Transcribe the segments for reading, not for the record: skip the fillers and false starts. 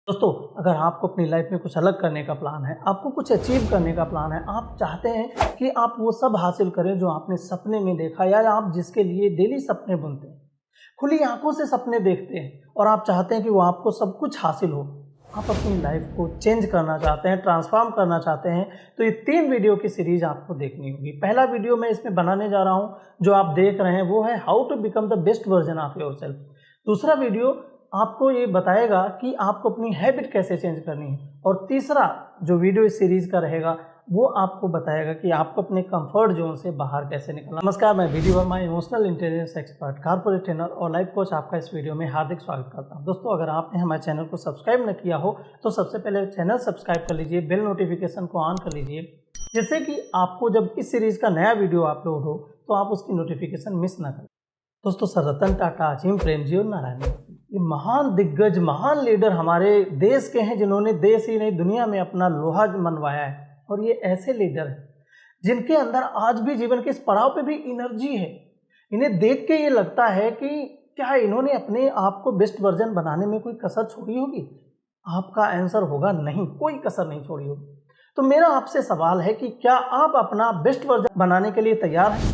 दोस्तों, अगर आपको अपनी लाइफ में कुछ अलग करने का प्लान है, आपको कुछ अचीव करने का प्लान है, आप चाहते हैं कि आप वो सब हासिल करें जो आपने सपने में देखा या आप जिसके लिए डेली सपने बुनते हैं, खुली आंखों से सपने देखते हैं और आप चाहते हैं कि वो आपको सब कुछ हासिल हो, आप अपनी लाइफ को चेंज करना चाहते हैं, ट्रांसफॉर्म करना चाहते हैं, तो ये 3 वीडियो की सीरीज आपको देखनी होगी। पहला वीडियो मैं इसमें बनाने जा रहा हूँ, जो आप देख रहे हैं वो है how to become the best version of yourself. दूसरा वीडियो आपको ये बताएगा कि आपको अपनी हैबिट कैसे चेंज करनी है, और तीसरा जो वीडियो इस सीरीज का रहेगा वो आपको बताएगा कि आपको अपने कंफर्ट जोन से बाहर कैसे निकलना। नमस्कार, मैं video Verma, emotional intelligence expert, corporate trainer और लाइफ कोच, आपका इस वीडियो में हार्दिक स्वागत करता हूं। दोस्तों, अगर आपने हमारे चैनल को सब्सक्राइब न किया हो तो सबसे पहले चैनल सब्सक्राइब कर लीजिए, बेल नोटिफिकेशन को ऑन कर लीजिए, जिससे कि आपको जब इस सीरीज का नया वीडियो अपलोड हो तो आप उसकी नोटिफिकेशन मिस ना करें। दोस्तों, सर रतन टाटा, अजीम प्रेमजी और नारायण मूर्ति, ये महान दिग्गज, महान लीडर हमारे देश के हैं, जिन्होंने देश ही नहीं दुनिया में अपना लोहा मनवाया है। और ये ऐसे लीडर हैं जिनके अंदर आज भी जीवन के इस पड़ाव पे भी एनर्जी है। इन्हें देख के ये लगता है कि क्या इन्होंने अपने आप को बेस्ट वर्जन बनाने में कोई कसर छोड़ी होगी? आपका आंसर होगा नहीं, कोई कसर नहीं छोड़ी होगी। तो मेरा आपसे सवाल है कि क्या आप अपना बेस्ट वर्जन बनाने के लिए तैयार हैं?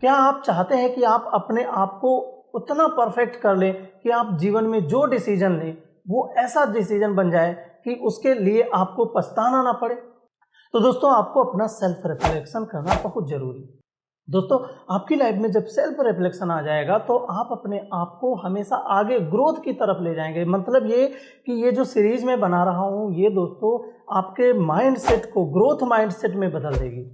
क्या आप चाहते हैं कि आप अपने आप को उतना परफेक्ट कर लें कि आप जीवन में जो डिसीजन लें वो ऐसा डिसीजन बन जाए कि उसके लिए आपको पछताना ना पड़े? तो दोस्तों, आपको अपना सेल्फ रिफ्लेक्शन करना बहुत जरूरी है। दोस्तों, आपकी लाइफ में जब सेल्फ रिफ्लेक्शन आ जाएगा तो आप अपने आप को हमेशा आगे ग्रोथ की तरफ ले जाएंगे। मतलब ये कि ये जो सीरीज मैं बना रहा हूँ ये दोस्तों आपके माइंडसेट को ग्रोथ माइंडसेट में बदल देगी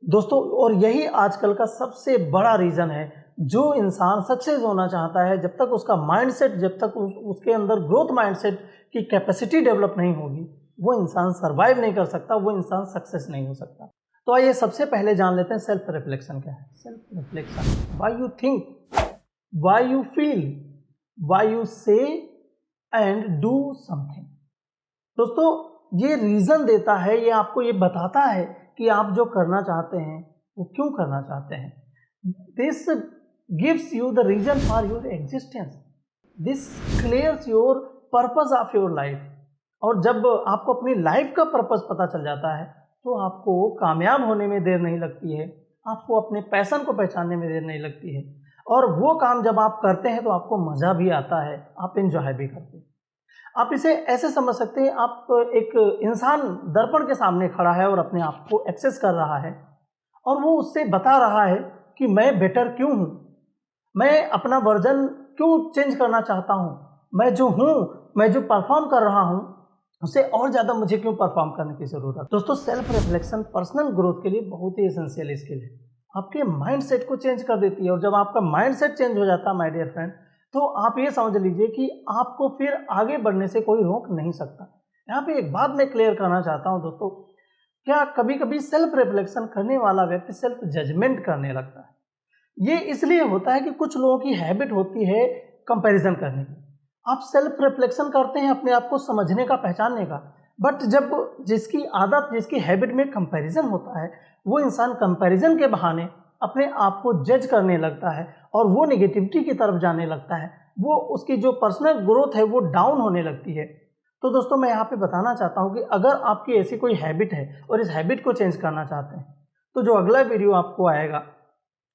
दोस्तों। और यही आजकल का सबसे बड़ा रीज़न है, जो इंसान सक्सेस होना चाहता है, जब तक उसका माइंडसेट, जब तक उसके अंदर ग्रोथ माइंडसेट की कैपेसिटी डेवलप नहीं होगी, वो इंसान सर्वाइव नहीं कर सकता, वो इंसान सक्सेस नहीं हो सकता। तो आइए सबसे पहले जान लेते हैं सेल्फ रिफ्लेक्शन क्या है। Self reflection, why you think, why you feel, why you से एंड डू समथिंग। दोस्तों, ये रीज़न देता है, ये आपको ये बताता है कि आप जो करना चाहते हैं वो क्यों करना चाहते हैं। This gives you the reason for your existence, this clears your purpose of your life. और जब आपको अपनी लाइफ का पर्पस पता चल जाता है तो आपको कामयाब होने में देर नहीं लगती है, आपको अपने पैशन को पहचानने में देर नहीं लगती है, और वो काम जब आप करते हैं तो आपको मज़ा भी आता है, आप एंजॉय भी करते हैं। आप इसे ऐसे समझ सकते हैं, आप एक इंसान दर्पण के सामने खड़ा है और अपने आप को एक्सेस कर रहा है और वो उससे बता रहा है कि मैं बेटर क्यों हूँ, मैं अपना वर्जन क्यों चेंज करना चाहता हूँ, मैं जो हूँ, मैं जो परफॉर्म कर रहा हूँ उससे और ज़्यादा मुझे क्यों परफॉर्म करने की ज़रूरत है। दोस्तों, सेल्फ रिफ्लेक्शन पर्सनल ग्रोथ के लिए बहुत ही एसेंशियल स्किल है, आपके माइंडसेट को चेंज कर देती है। और जब आपका माइंडसेट चेंज हो जाता है माय डियर फ्रेंड, तो आप ये समझ लीजिए कि आपको फिर आगे बढ़ने से कोई रोक नहीं सकता। यहाँ पे एक बात मैं क्लियर करना चाहता हूँ दोस्तों, क्या कभी कभी सेल्फ रिफ्लेक्शन करने वाला व्यक्ति सेल्फ जजमेंट करने लगता है? ये इसलिए होता है कि कुछ लोगों की हैबिट होती है कंपैरिजन करने की। आप सेल्फ रिफ्लेक्शन करते हैं अपने आप को समझने का, पहचानने का, बट जब जिसकी आदत, जिसकी हैबिट में कंपैरिजन होता है, वो इंसान कंपैरिजन के बहाने अपने आप को जज करने लगता है और वो नेगेटिविटी की तरफ जाने लगता है, वो उसकी जो पर्सनल ग्रोथ है वो डाउन होने लगती है। तो दोस्तों, मैं यहाँ पे बताना चाहता हूँ कि अगर आपकी ऐसी कोई हैबिट है और इस हैबिट को चेंज करना चाहते हैं तो जो अगला वीडियो आपको आएगा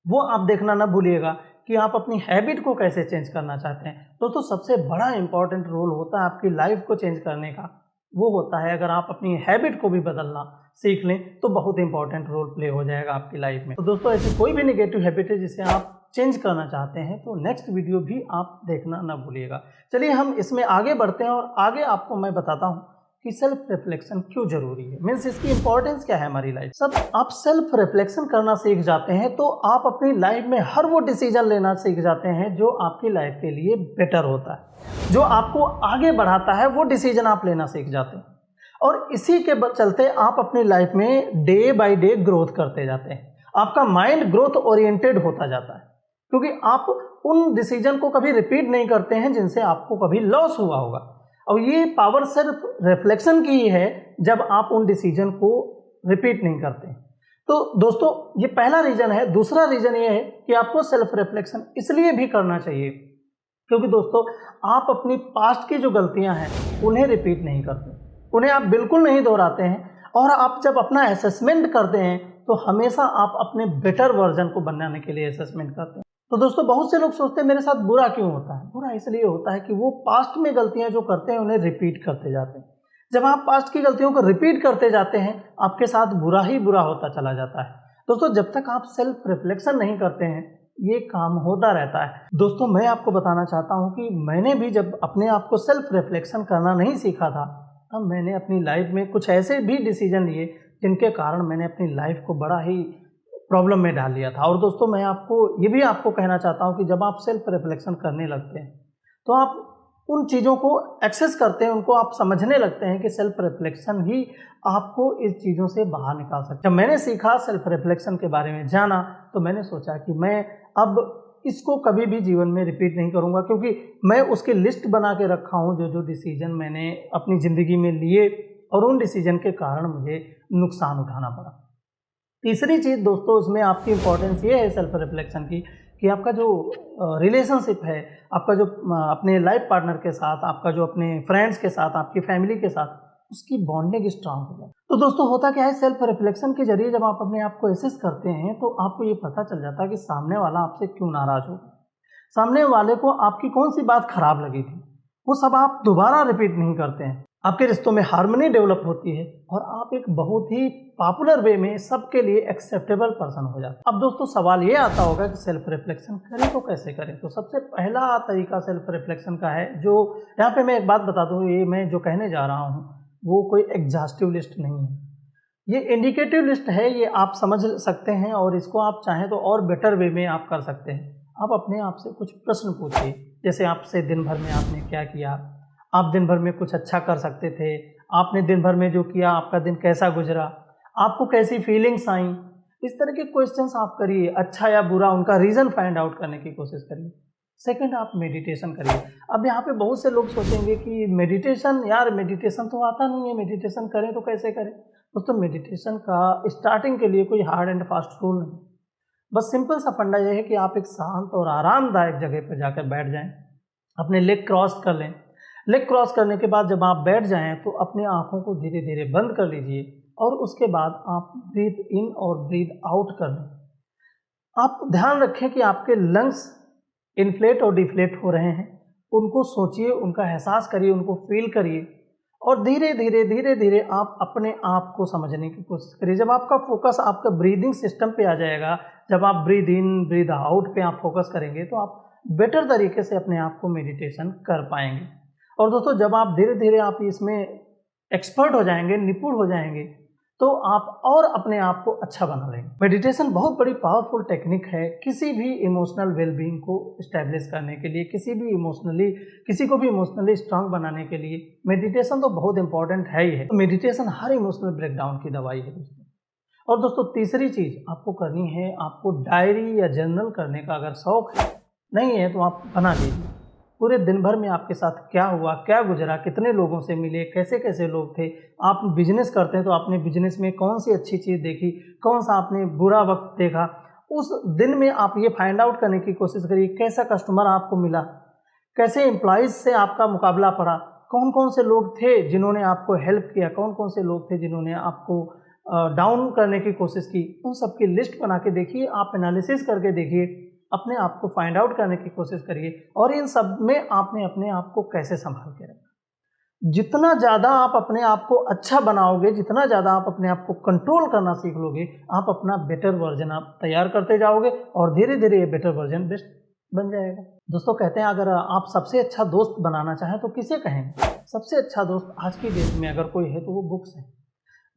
वो आप देखना ना भूलिएगा कि आप अपनी हैबिट को कैसे चेंज करना चाहते हैं। दोस्तों, सबसे बड़ा इंपॉर्टेंट रोल होता है आपकी लाइफ को चेंज करने का, वो होता है अगर आप अपनी हैबिट को भी बदलना सीख लें तो बहुत इंपॉर्टेंट रोल प्ले हो जाएगा आपकी लाइफ में। तो दोस्तों, ऐसी कोई भी नेगेटिव हैबिट है जिसे आप चेंज करना चाहते हैं तो नेक्स्ट वीडियो भी आप देखना ना भूलिएगा। चलिए हम इसमें आगे बढ़ते हैं और आगे आपको मैं बताता हूँ कि सेल्फ रिफ्लेक्शन क्यों जरूरी है, मीन्स इसकी इंपॉर्टेंस क्या है हमारी लाइफ। सब आप सेल्फ रिफ्लेक्शन करना सीख जाते हैं तो आप अपनी लाइफ में हर वो डिसीजन लेना सीख जाते हैं जो आपकी लाइफ के लिए बेटर होता है, जो आपको आगे बढ़ाता है, वो डिसीजन आप लेना सीख जाते हैं। और इसी के चलते आप अपनी लाइफ में डे बाय डे ग्रोथ करते जाते हैं, आपका माइंड ग्रोथ ओरिएंटेड होता जाता है, क्योंकि आप उन डिसीजन को कभी रिपीट नहीं करते हैं जिनसे आपको कभी लॉस हुआ होगा। और ये पावर सिर्फ रिफ्लेक्शन की ही है जब आप उन डिसीजन को रिपीट नहीं करते। तो दोस्तों, ये पहला रीजन है। दूसरा रीजन ये है कि आपको सेल्फ रिफ्लेक्शन इसलिए भी करना चाहिए क्योंकि दोस्तों आप अपनी पास्ट की जो गलतियां हैं उन्हें रिपीट नहीं करते, उन्हें आप बिल्कुल नहीं दोहराते हैं। और आप जब अपना असेसमेंट करते हैं तो हमेशा आप अपने बेटर वर्जन को बनाने के लिए असेसमेंट करते हैं। तो दोस्तों बहुत से लोग सोचते हैं मेरे साथ बुरा क्यों होता है। बुरा इसलिए होता है कि वो पास्ट में गलतियां जो करते हैं उन्हें रिपीट करते जाते हैं। जब आप पास्ट की गलतियों को रिपीट करते जाते हैं आपके साथ बुरा ही बुरा होता चला जाता है। दोस्तों जब तक आप सेल्फ रिफ्लेक्शन नहीं करते हैं ये काम होता रहता है। दोस्तों मैं आपको बताना चाहता हूं कि मैंने भी जब अपने आप को सेल्फ रिफ्लेक्शन करना नहीं सीखा था तब मैंने अपनी लाइफ में कुछ ऐसे भी डिसीजन लिए जिनके कारण मैंने अपनी लाइफ को बड़ा ही प्रॉब्लम में डाल लिया था। और दोस्तों मैं आपको कहना चाहता हूं कि जब आप सेल्फ रिफ्लेक्शन करने लगते हैं तो आप उन चीज़ों को एक्सेस करते हैं, उनको आप समझने लगते हैं कि सेल्फ रिफ्लेक्शन ही आपको इस चीज़ों से बाहर निकाल सकता है। जब मैंने सीखा सेल्फ रिफ्लेक्शन के बारे में जाना तो मैंने सोचा कि मैं अब इसको कभी भी जीवन में रिपीट नहीं करूँगा, क्योंकि मैं उसकी लिस्ट बना के रखा हूँ जो जो डिसीजन मैंने अपनी ज़िंदगी में लिए और उन डिसीजन के कारण मुझे नुकसान उठाना पड़ा। तीसरी चीज़ दोस्तों इसमें आपकी इम्पोर्टेंस ये है सेल्फ रिफ्लेक्शन की कि आपका जो रिलेशनशिप है, आपका जो अपने लाइफ पार्टनर के साथ, आपका जो अपने फ्रेंड्स के साथ, आपकी फैमिली के साथ, उसकी बॉन्डिंग स्ट्रांग हो जाए। तो दोस्तों होता क्या है, सेल्फ रिफ्लेक्शन के जरिए जब आप अपने आप को एसेस करते हैं तो आपको ये पता चल जाता है कि सामने वाला आपसे क्यों नाराज हो, सामने वाले को आपकी कौन सी बात खराब लगी थी, वो सब आप दोबारा रिपीट नहीं करते हैं। आपके रिश्तों में हार्मनी डेवलप होती है और आप एक बहुत ही पॉपुलर वे में सबके लिए एक्सेप्टेबल पर्सन हो जाते हैं। अब दोस्तों सवाल ये आता होगा कि सेल्फ रिफ्लेक्शन करें तो कैसे करें। तो सबसे पहला तरीका सेल्फ रिफ्लेक्शन का है, जो यहाँ पे मैं एक बात बता दूँ, ये मैं जो कहने जा रहा हूँ वो कोई एग्जॉस्टिव लिस्ट नहीं है, ये इंडिकेटिव लिस्ट है। ये आप समझ सकते हैं और इसको आप चाहें तो और बेटर वे में आप कर सकते हैं। आप अपने आप से कुछ प्रश्न पूछिए, जैसे आपसे दिन भर में आपने क्या किया, आप दिन भर में कुछ अच्छा कर सकते थे, आपने दिन भर में जो किया आपका दिन कैसा गुजरा, आपको कैसी फीलिंग्स आई। इस तरह के क्वेश्चंस आप करिए, अच्छा या बुरा उनका रीज़न फाइंड आउट करने की कोशिश करिए। सेकंड, आप मेडिटेशन करिए। अब यहाँ पे बहुत से लोग सोचेंगे कि मेडिटेशन, यार मेडिटेशन तो आता नहीं है, मेडिटेशन करें तो कैसे करें। दोस्तों मेडिटेशन का स्टार्टिंग के लिए कोई हार्ड एंड फास्ट रूल नहीं, बस सिंपल सा फंडा यह है कि आप एक शांत और आरामदायक जगह पर जाकर बैठ जाएं, अपने लेग क्रॉस कर लें। लेग क्रॉस करने के बाद जब आप बैठ जाएं तो अपनी आँखों को धीरे धीरे बंद कर लीजिए और उसके बाद आप ब्रीथ इन और ब्रीथ आउट कर लें। आप ध्यान रखें कि आपके लंग्स इन्फ्लेट और डिफ्लेट हो रहे हैं, उनको सोचिए, उनका एहसास करिए, उनको फील करिए और धीरे धीरे आप अपने आप को समझने की कोशिश करिए। जब आपका फोकस आपका ब्रीदिंग सिस्टम पे आ जाएगा, जब आप ब्रीद इन ब्रीद आउट पे आप फोकस करेंगे तो आप बेटर तरीके से अपने आप को मेडिटेशन कर पाएंगे। और दोस्तों जब आप धीरे धीरे आप इसमें एक्सपर्ट हो जाएंगे, निपुण हो जाएंगे, तो आप और अपने आप को अच्छा बना लेंगे। मेडिटेशन बहुत बड़ी पावरफुल टेक्निक है किसी भी इमोशनल वेलबींग को इस्टेब्लिश करने के लिए, किसी को भी इमोशनली स्ट्रांग बनाने के लिए मेडिटेशन तो बहुत इंपॉर्टेंट है ही है। तो मेडिटेशन हर इमोशनल ब्रेकडाउन की दवाई है दोस्तों। और दोस्तों तीसरी चीज़ आपको करनी है, आपको डायरी या जर्नल करने का अगर शौक नहीं है तो आप बना लीजिए। पूरे दिन भर में आपके साथ क्या हुआ, क्या गुजरा, कितने लोगों से मिले, कैसे कैसे लोग थे। आप बिजनेस करते हैं तो आपने बिजनेस में कौन सी अच्छी चीज़ देखी, कौन सा आपने बुरा वक्त देखा, उस दिन में आप ये फाइंड आउट करने की कोशिश करिए कैसा कस्टमर आपको मिला, कैसे एम्प्लॉयज़ से आपका मुकाबला पड़ा, कौन कौन से लोग थे जिन्होंने आपको हेल्प किया, कौन कौन से लोग थे जिन्होंने आपको डाउन करने की कोशिश की। उन सब की लिस्ट बना के देखिए, आप एनालिसिस करके देखिए, अपने आप को फाइंड आउट करने की कोशिश करिए और इन सब में आपने अपने आप को कैसे संभाल के रखा। जितना ज़्यादा आप अपने आप को अच्छा बनाओगे, जितना ज़्यादा आप अपने आप को कंट्रोल करना सीख लोगे, आप अपना बेटर वर्जन आप तैयार करते जाओगे और धीरे धीरे ये बेटर वर्जन बेस्ट बन जाएगा। दोस्तों कहते हैं अगर आप सबसे अच्छा दोस्त बनाना चाहें तो किसे कहेंगे। सबसे अच्छा दोस्त आज की डेट में अगर कोई है तो वो बुक्स है।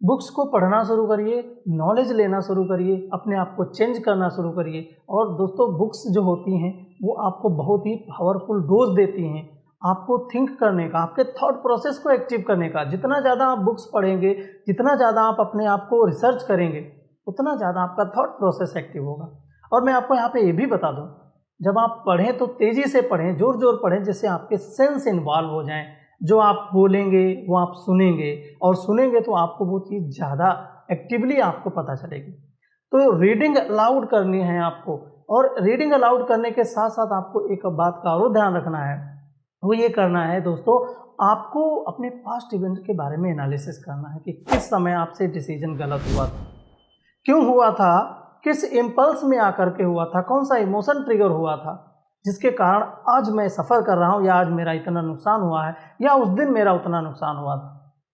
बुक्स को पढ़ना शुरू करिए, नॉलेज लेना शुरू करिए, अपने आप को चेंज करना शुरू करिए। और दोस्तों बुक्स जो होती हैं वो आपको बहुत ही पावरफुल डोज देती हैं आपको थिंक करने का, आपके थॉट प्रोसेस को एक्टिव करने का। जितना ज़्यादा आप बुक्स पढ़ेंगे, जितना ज़्यादा आप अपने आप को रिसर्च करेंगे, उतना ज़्यादा आपका थॉट प्रोसेस एक्टिव होगा। और मैं आपको यहाँ पे ये भी बता दूँ, जब आप पढ़ें तो तेज़ी से पढ़ें, जोर जोर पढ़ें, जिससे आपके सेंस इन्वॉल्व हो जाएं। जो आप बोलेंगे वो आप सुनेंगे और सुनेंगे तो आपको वो चीज़ ज़्यादा एक्टिवली आपको पता चलेगी। तो रीडिंग अलाउड करनी है आपको, और रीडिंग अलाउड करने के साथ साथ आपको एक बात का और ध्यान रखना है, वो ये करना है दोस्तों, आपको अपने पास्ट इवेंट के बारे में एनालिसिस करना है कि किस समय आपसे डिसीजन गलत हुआ था, क्यों हुआ था, किस इम्पल्स में आकर के हुआ था, कौन सा इमोशन ट्रिगर हुआ था जिसके कारण आज मैं सफ़र कर रहा हूँ या आज मेरा इतना नुकसान हुआ है या उस दिन मेरा उतना नुकसान हुआ था।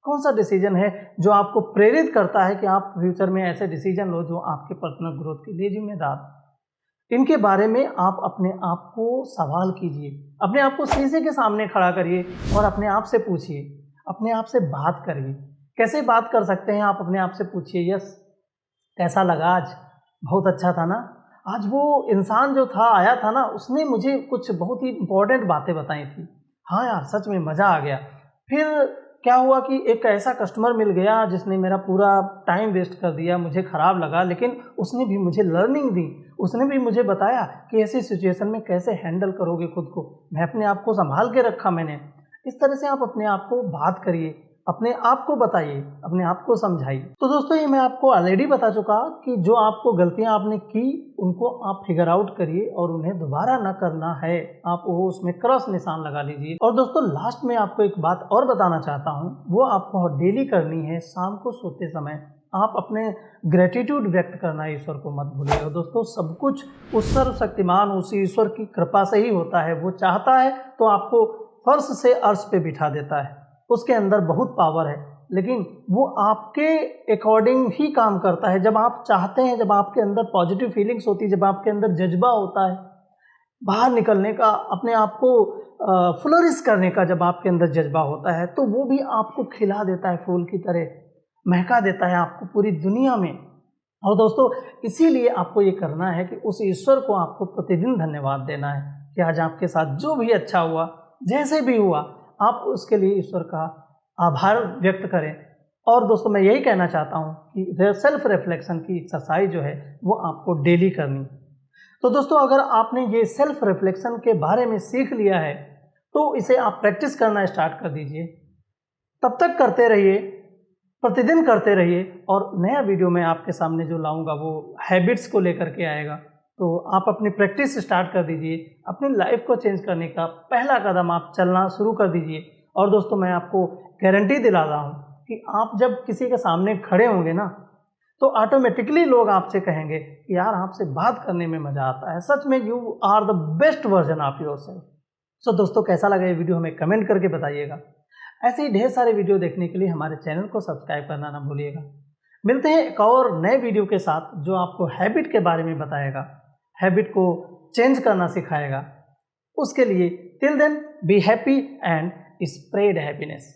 कौन सा डिसीजन है जो आपको प्रेरित करता है कि आप फ्यूचर में ऐसे डिसीजन लो जो आपके पर्सनल ग्रोथ के लिए जिम्मेदार। इनके बारे में आप अपने आप को सवाल कीजिए, अपने आप को शीशे के सामने खड़ा करिए और अपने आप से पूछिए, अपने आप से बात करिए। कैसे बात कर सकते हैं आप अपने आप से पूछिए, यस कैसा लगा आज, बहुत अच्छा था ना, आज वो इंसान जो था आया था ना, उसने मुझे कुछ बहुत ही इंपॉर्टेंट बातें बताई थी, हाँ यार सच में मज़ा आ गया। फिर क्या हुआ कि एक ऐसा कस्टमर मिल गया जिसने मेरा पूरा टाइम वेस्ट कर दिया, मुझे ख़राब लगा, लेकिन उसने भी मुझे लर्निंग दी, उसने भी मुझे बताया कि ऐसी सिचुएशन में कैसे हैंडल करोगे खुद को, मैं अपने आप को संभाल के रखा मैंने। इस तरह से आप अपने आप को बात करिए, अपने आप को बताइए, अपने आप को समझाइए। तो दोस्तों ये मैं आपको ऑलरेडी बता चुका कि जो आपको गलतियां आपने की उनको आप फिगर आउट करिए और उन्हें दोबारा न करना है, आप वो उसमें क्रॉस निशान लगा लीजिए। और दोस्तों लास्ट में आपको एक बात और बताना चाहता हूँ, वो आपको डेली करनी है। शाम को सोते समय आप अपने ग्रेटिट्यूड व्यक्त करना है, ईश्वर को मत भूलिएगा। दोस्तों सब कुछ उस सर्वशक्तिमान उस ईश्वर की कृपा से ही होता है। वो चाहता है तो आपको फर्श से अर्श पे बिठा देता है, उसके अंदर बहुत पावर है, लेकिन वो आपके अकॉर्डिंग ही काम करता है। जब आप चाहते हैं, जब आपके अंदर पॉजिटिव फीलिंग्स होती है, जब आपके अंदर जज्बा होता है बाहर निकलने का, अपने आप को फ्लोरिश करने का, जब आपके अंदर जज्बा होता है तो वो भी आपको खिला देता है, फूल की तरह महका देता है आपको पूरी दुनिया में। और दोस्तों इसीलिए आपको ये करना है कि उस ईश्वर को आपको प्रतिदिन धन्यवाद देना है कि आज आपके साथ जो भी अच्छा हुआ, जैसे भी हुआ, आप उसके लिए ईश्वर का आभार व्यक्त करें। और दोस्तों मैं यही कहना चाहता हूँ कि सेल्फ रिफ्लेक्शन की एक्सरसाइज जो है वो आपको डेली करनी। तो दोस्तों अगर आपने ये सेल्फ रिफ्लेक्शन के बारे में सीख लिया है तो इसे आप प्रैक्टिस करना स्टार्ट कर दीजिए। तब तक करते रहिए, प्रतिदिन करते रहिए। और नया वीडियो मैं आपके सामने जो लाऊंगा वो हैबिट्स को लेकर के आएगा। तो आप अपनी प्रैक्टिस स्टार्ट कर दीजिए, अपनी लाइफ को चेंज करने का पहला कदम आप चलना शुरू कर दीजिए। और दोस्तों मैं आपको गारंटी दिला रहा हूँ कि आप जब किसी के सामने खड़े होंगे ना तो ऑटोमेटिकली लोग आपसे कहेंगे कि यार आपसे बात करने में मज़ा आता है, सच में you are the best version of yourself. So दोस्तों कैसा लगा ये वीडियो हमें कमेंट करके बताइएगा। ऐसे ही ढेर सारे वीडियो देखने के लिए हमारे चैनल को सब्सक्राइब करना ना भूलिएगा। मिलते हैं एक और नए वीडियो के साथ जो आपको हैबिट के बारे में बताएगा, हैबिट को चेंज करना सिखाएगा। उसके लिए till then be happy and spread happiness.